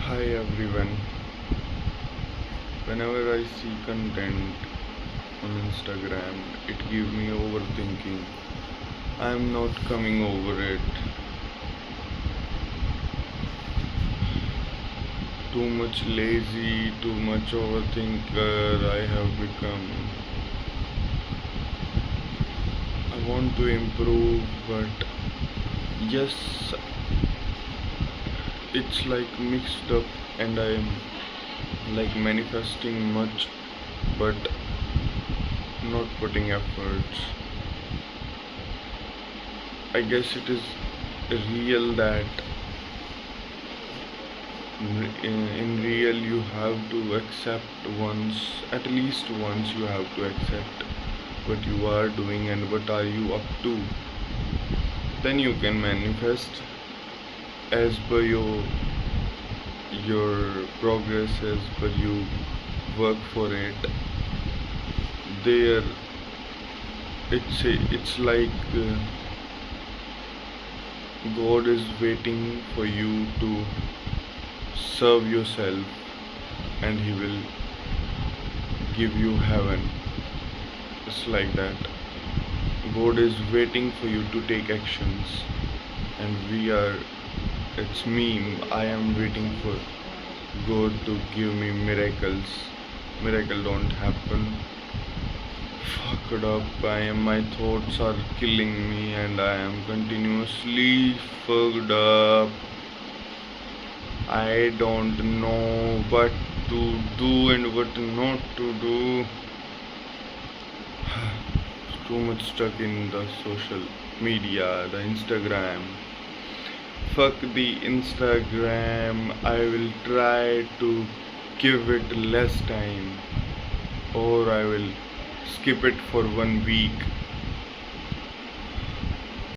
Hi everyone. Whenever I see content on Instagram, it gives me overthinking. I'm not coming over it. Too much lazy, too much overthinker I have become. I want to improve, but yes, it's like mixed up and I'm like manifesting much but not putting efforts. I guess it is real that in real you have to accept once, at least once you have to accept what you are doing and what are you up to. Then you can manifest as per your progress, as per you work for it. There it's like God is waiting for you to serve yourself and he will give you heaven. It's like that. God is waiting for you to take actions, and it's me, I am waiting for God to give me miracles. Miracle don't happen. Fucked up, my thoughts are killing me and I am continuously fucked up. I don't know what to do and what not to do. Too much stuck in the social media, the Instagram. Fuck the Instagram. I will try to give it less time, or I will skip it for 1 week